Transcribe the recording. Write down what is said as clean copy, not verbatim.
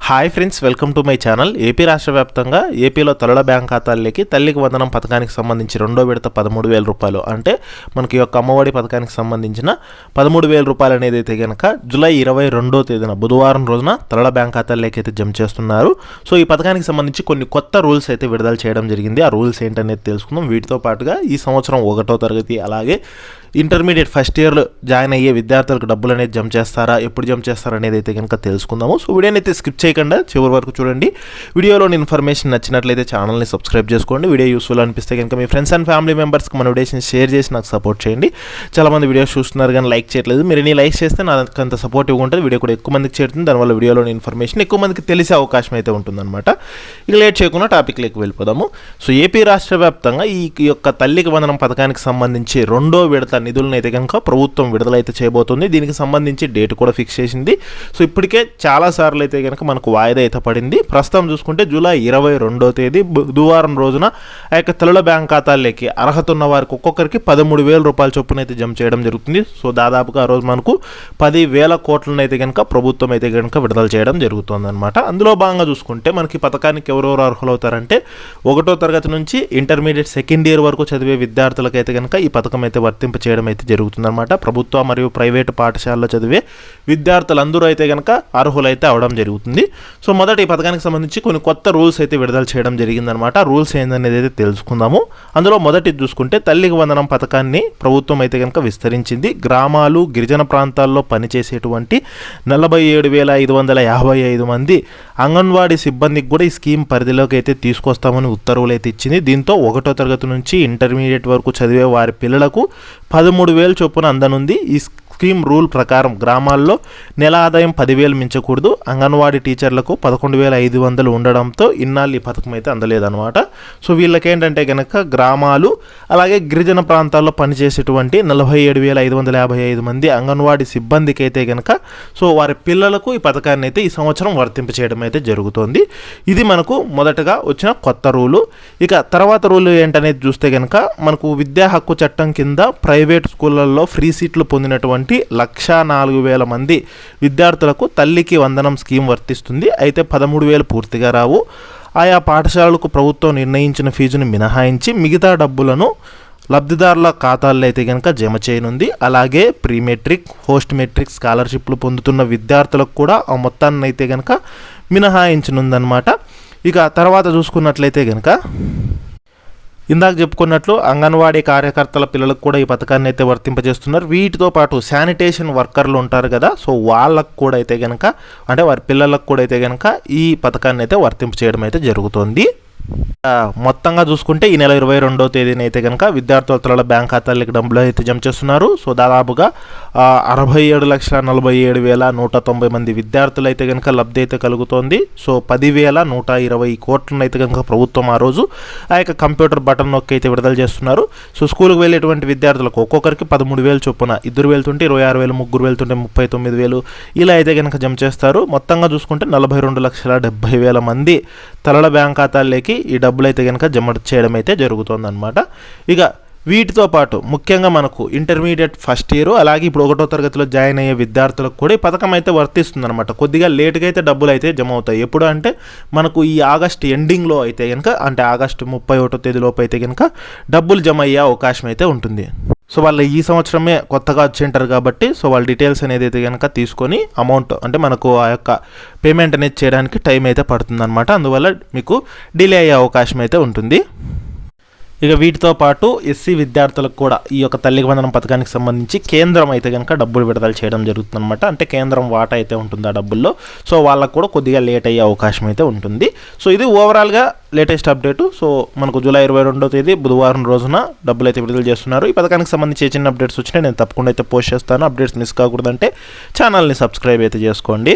Hi friends, welcome to my channel. AP రాష్ట్ర వ్యాప్తంగా ఏపీలో తల్లుల బ్యాంక్ ఖాతాల్లోకి తల్లికి వందనం పథకానికి సంబంధించి రెండో విడత 13,000 రూపాయలు అంటే మనకి యొక్క అమ్మఒడి పథకానికి సంబంధించిన 13,000 రూపాయలు అనేది అయితే కనుక జూలై 22వ తేదీన బుధవారం రోజున తల్లుల బ్యాంక్ ఖాతాల్లోకి అయితే జమ చేస్తున్నారు. సో ఈ పథకానికి సంబంధించి కొన్ని కొత్త రూల్స్ అయితే విడుదల చేయడం జరిగింది. ఆ రూల్స్ ఏంటనేది తెలుసుకుందాం. వీటితో పాటుగా ఈ సంవత్సరం 1వ తరగతి అలాగే ఇంటర్మీడియట్ ఫస్ట్ ఇయర్లో జాయిన్ అయ్యే విద్యార్థులకు డబ్బులు అనేది జమ చేస్తారా, ఎప్పుడు జమ చేస్తారా అనేది అయితే కనుక తెలుసుకుందాము. సో వీడియోని అయితే స్కిప్ చేయకుండా చివరి వరకు చూడండి. వీడియోలోని ఇన్ఫర్మేషన్ నచ్చినట్లయితే ఛానల్ని సబ్స్క్రైబ్ చేసుకోండి. వీడియో యూస్ఫుల్ అనిపిస్తే కనుక మీ ఫ్రెండ్స్ అండ్ ఫ్యామిలీ మెంబర్స్కి మన వీడియోస్ని షేర్ చేసి నాకు సపోర్ట్ చేయండి. చాలామంది వీడియోస్ చూస్తున్నారు కానీ లైక్ చేయట్లేదు. మీరు ఎన్ని లైక్ చేస్తే నాకు అంత సపోర్టివ్గా ఉంటుంది. వీడియో కూడా ఎక్కువ మందికి చేరుతుంది. దానివల్ల వీడియోలోని ఇన్ఫర్మేషన్ ఎక్కువ మందికి తెలిసే అవకాశం అయితే ఉంటుందన్నమాట. ఇక లేట్ చేయకుండా టాపిక్లోకి వెళ్ళిపోదాము. సో ఏపీ రాష్ట్ర వ్యాప్తంగా ఈ యొక్క తల్లికి వందనం పథకానికి సంబంధించి రెండో విడత నిధులను అయితే కనుక ప్రభుత్వం విడుదలైతే చేయబోతుంది. దీనికి సంబంధించి డేట్ కూడా ఫిక్స్ చేసింది. సో ఇప్పటికే చాలాసార్లు అయితే కనుక మనకు వాయిదా అయితే పడింది. ప్రస్తుతం చూసుకుంటే జూలై 22వ తేదీ బుధవారం రోజున ఆ యొక్క తల్లుల బ్యాంక్ ఖాతాల్లోకి అర్హత ఉన్న వారికి ఒక్కొక్కరికి 13,000 రూపాయల చొప్పున అయితే జమ చేయడం జరుగుతుంది. సో దాదాపుగా ఆ రోజు మనకు 10,000 కోట్లను అయితే కనుక ప్రభుత్వం అయితే కనుక విడుదల చేయడం జరుగుతుంది అనమాట. అందులో భాగంగా చూసుకుంటే మనకి పథకానికి ఎవరెవరు అర్హులవుతారంటే 1వ తరగతి నుంచి ఇంటర్మీడియట్ సెకండ్ ఇయర్ వరకు చదివే విద్యార్థులకు అయితే కనుక ఈ పథకం అయితే వర్తింప చేయడం అయితే జరుగుతుందన్నమాట. ప్రభుత్వ మరియు ప్రైవేటు పాఠశాలలో చదివే విద్యార్థులందరూ అయితే కనుక అర్హులైతే అవడం జరుగుతుంది. సో మొదట ఈ పథకానికి సంబంధించి కొన్ని కొత్త రూల్స్ అయితే విడుదల చేయడం జరిగిందనమాట. రూల్స్ ఏందనేది అయితే తెలుసుకుందాము. అందులో మొదటిది చూసుకుంటే తల్లికి వందనం పథకాన్ని ప్రభుత్వం అయితే కనుక విస్తరించింది. గ్రామాలు గిరిజన ప్రాంతాల్లో పనిచేసేటువంటి 47,555 మంది అంగన్వాడీ సిబ్బందికి కూడా ఈ స్కీమ్ పరిధిలోకి అయితే తీసుకొస్తామని ఉత్తర్వులు అయితే ఇచ్చింది. దీంతో 1వ తరగతి నుంచి ఇంటర్మీడియట్ వరకు చదివే వారి పిల్లలకు 13,000 చొప్పున అందనుంది. ఈ స్కీమ్ రూల్ ప్రకారం గ్రామాల్లో నెల ఆదాయం 10,000 మించకూడదు. అంగన్వాడీ టీచర్లకు 11,500 ఉండడంతో ఇన్నాళ్ళు ఈ పథకం అయితే అందలేదన్నమాట. సో వీళ్ళకేంటంటే కనుక గ్రామాలు అలాగే గిరిజన ప్రాంతాల్లో పనిచేసేటువంటి 47,555 మంది అంగన్వాడీ సిబ్బందికి అయితే కనుక సో వారి పిల్లలకు ఈ పథకాన్ని అయితే ఈ సంవత్సరం వర్తింప చేయడం అయితే జరుగుతోంది. ఇది మనకు మొదటగా వచ్చిన కొత్త రూలు. ఇక తర్వాత రూలు ఏంటనేది చూస్తే కనుక మనకు విద్యా హక్కు చట్టం కింద ప్రైవేట్ స్కూళ్ళల్లో ఫ్రీ సీట్లు పొందినటువంటి 104,000 మంది విద్యార్థులకు తల్లికి వందనం స్కీమ్ వర్తిస్తుంది. అయితే 13,000 పూర్తిగా రావు. ఆయా పాఠశాలలకు ప్రభుత్వం నిర్ణయించిన ఫీజును మినహాయించి మిగతా డబ్బులను లబ్ధిదారుల ఖాతాల్లో అయితే కనుక జమ చేయనుంది. అలాగే ప్రీ మెట్రిక్ పోస్ట్ మెట్రిక్ స్కాలర్షిప్లు పొందుతున్న విద్యార్థులకు కూడా ఆ మొత్తాన్ని అయితే కనుక మినహాయించనుందన్నమాట. ఇక తర్వాత చూసుకున్నట్లయితే కనుక ఇందాక చెప్పుకున్నట్లు అంగన్వాడీ కార్యకర్తల పిల్లలకు కూడా ఈ పథకాన్ని అయితే వర్తింపజేస్తున్నారు. వీటితో పాటు శానిటేషన్ వర్కర్లు ఉంటారు కదా, సో వాళ్ళకు కూడా అయితే కనుక అంటే వారి పిల్లలకు కూడా అయితే కనుక ఈ పథకాన్ని అయితే వర్తింప చేయడం అయితే జరుగుతుంది. మొత్తంగా చూసుకుంటే ఈ నెల 22వ తేదీన అయితే కనుక విద్యార్థుల తల్లుల బ్యాంక్ ఖాతాలకు డబ్బులు అయితే జమ చేస్తున్నారు. సో దాదాపుగా 67,47,190 మంది విద్యార్థులు అయితే కనుక లబ్ధి అయితే కలుగుతోంది. సో 10,120 కోట్లను అయితే కనుక ప్రభుత్వం ఆ రోజు ఆ యొక్క కంప్యూటర్ బటన్ నొక్కి అయితే విడుదల చేస్తున్నారు. సో స్కూల్కి వెళ్ళేటువంటి విద్యార్థులకు ఒక్కొక్కరికి 13,000 చొప్పున, 2 వెళ్తుంటే 26,000, 3 వెళ్తుంటే 39,000 ఇలా అయితే కనుక జమ చేస్తారు. మొత్తంగా చూసుకుంటే 42,70,000 మంది తల్లుల బ్యాంక్ ఖాతాల్లోకి ఈ డబ్బులు అయితే కనుక జమ చేయడం అయితే జరుగుతుందన్నమాట. ఇక వీటితో పాటు ముఖ్యంగా మనకు ఇంటర్మీడియట్ ఫస్ట్ ఇయర్ అలాగే ఇప్పుడు 1వ తరగతిలో జాయిన్ అయ్యే విద్యార్థులకు కూడా ఈ పథకం అయితే వర్తిస్తుందన్నమాట. కొద్దిగా లేట్గా అయితే డబ్బులు అయితే జమ అవుతాయి. ఎప్పుడు అంటే మనకు ఈ ఆగస్టు ఎండింగ్లో అయితే కనుక అంటే ఆగస్టు 31వ తేదీలోపు అయితే కనుక డబ్బులు జమ అయ్యే అవకాశం అయితే ఉంటుంది. సో వాళ్ళు ఈ సంవత్సరమే కొత్తగా వచ్చింటారు కాబట్టి సో వాళ్ళ డీటెయిల్స్ అనేది అయితే కనుక తీసుకొని అమౌంట్ అంటే మనకు ఆ యొక్క పేమెంట్ అనేది చేయడానికి టైం అయితే పడుతుందన్నమాట. అందువల్ల మీకు డిలే అయ్యే అవకాశం అయితే ఉంటుంది. ఇక వీటితో పాటు ఎస్సీ విద్యార్థులకు కూడా ఈ యొక్క తల్లికి వందనం పథకానికి సంబంధించి కేంద్రం అయితే కనుక డబ్బులు విడుదల చేయడం జరుగుతుందన్నమాట. అంటే కేంద్రం వాటా అయితే ఉంటుంది ఆ డబ్బుల్లో. సో వాళ్ళకు కూడా కొద్దిగా లేట్ అయ్యే అవకాశం అయితే ఉంటుంది. సో ఇది ఓవరాల్గా లేటెస్ట్ అప్డేటు. సో మనకు జూలై 22వ తేదీ బుధవారం రోజున డబ్బులు అయితే విడుదల చేస్తున్నారు. ఈ పథకానికి సంబంధించి చిన్న అప్డేట్స్ వచ్చినాయి నేను తప్పకుండా అయితే పోస్ట్ చేస్తాను. అప్డేట్స్ మిస్ కాకూడదంటే ఛానల్ని సబ్స్క్రైబ్ అయితే చేసుకోండి.